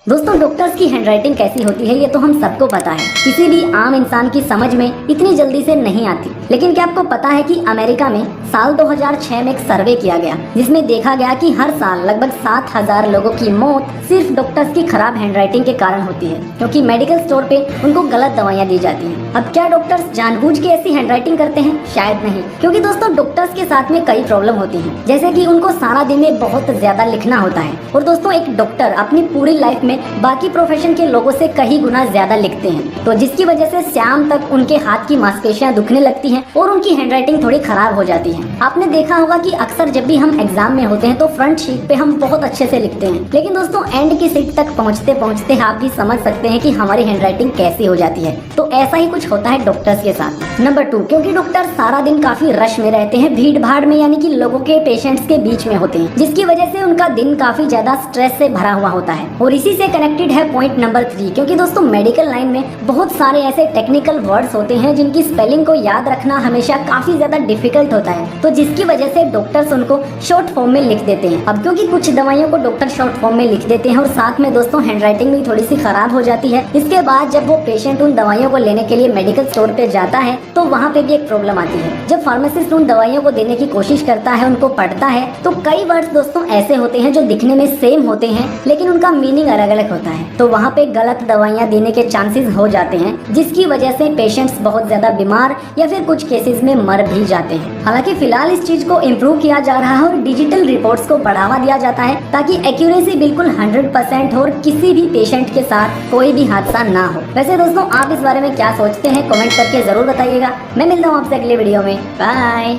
दोस्तों डॉक्टर्स की हैंडराइटिंग कैसी होती है ये तो हम सबको पता है। किसी भी आम इंसान की समझ में इतनी जल्दी से नहीं आती। लेकिन क्या आपको पता है कि अमेरिका में साल 2006 में एक सर्वे किया गया जिसमें देखा गया कि हर साल लगभग 7,000 लोगों की मौत सिर्फ डॉक्टर्स की खराब हैंडराइटिंग के कारण होती है, क्योंकि मेडिकल स्टोर पे उनको गलत दवाइयाँ दी जाती हैं। अब क्या डॉक्टर्स जानबूझ के ऐसी हैंडराइटिंग करते हैं? शायद नहीं, क्योंकि दोस्तों डॉक्टर्स के साथ में कई प्रॉब्लम होती है, जैसे कि उनको सारा दिन में बहुत ज्यादा लिखना होता है। और दोस्तों एक डॉक्टर अपनी पूरी लाइफ में बाकी प्रोफेशन के लोगों से कई गुना ज्यादा लिखते हैं, तो जिसकी वजह से शाम तक उनके हाथ की मांसपेशियां दुखने लगती हैं और उनकी हैंडराइटिंग थोड़ी खराब हो जाती है। आपने देखा होगा कि अक्सर जब भी हम एग्जाम में होते हैं तो फ्रंट शीट पे हम बहुत अच्छे से लिखते हैं, लेकिन दोस्तों एंड की सीट तक पहुँचते पहुँचते आप भी समझ सकते हैं कि हमारी हैंडराइटिंग कैसी हो जाती है। तो ऐसा ही कुछ होता है डॉक्टर्स के साथ। नंबर 2, क्योंकि डॉक्टर सारा दिन काफी रश में रहते हैं, भीड़ भाड़ में, यानी कि लोगों के पेशेंट्स के बीच में होते हैं, जिसकी वजह से उनका दिन काफी ज्यादा स्ट्रेस से भरा हुआ होता है। और इसी से कनेक्टेड है पॉइंट नंबर 3, क्योंकि दोस्तों मेडिकल लाइन में बहुत सारे ऐसे टेक्निकल वर्ड्स होते हैं जिनकी स्पेलिंग को याद रखना हमेशा काफी ज्यादा डिफिकल्ट होता है, तो जिसकी वजह से डॉक्टर्स उनको शॉर्ट फॉर्म में लिख देते हैं। अब क्योंकि कुछ दवाइयों को डॉक्टर शॉर्ट फॉर्म में लिख देते हैं और साथ में दोस्तों हैंडराइटिंग भी थोड़ी सी खराब हो जाती है, इसके बाद जब वो पेशेंट उन दवाइयों को लेने के लिए मेडिकल स्टोर पे जाता है तो वहाँ पे भी एक प्रॉब्लम आती है। जब फार्मासिस्ट उन दवाइयों को देने की कोशिश करता है, उनको पढ़ता है, तो कई वर्ड्स दोस्तों ऐसे होते हैं जो दिखने में सेम होते हैं लेकिन उनका मीनिंग अलग अलग होता है, तो वहाँ पे गलत दवाइयाँ देने के चांसेस हो जाते हैं, जिसकी वजह से पेशेंट्स बहुत ज्यादा बीमार या फिर कुछ केसेस में मर भी जाते हैं। हालांकि फिलहाल इस चीज को इम्प्रूव किया जा रहा है और डिजिटल रिपोर्ट्स को बढ़ावा दिया जाता है ताकि एक्यूरेसी बिल्कुल 100% हो और किसी भी पेशेंट के साथ कोई भी हादसा ना हो। वैसे दोस्तों आप इस बारे में क्या सोचते हैं, कमेंट करके जरूर बताइएगा। मैं मिलता हूँ आपसे अगले वीडियो में। बाय।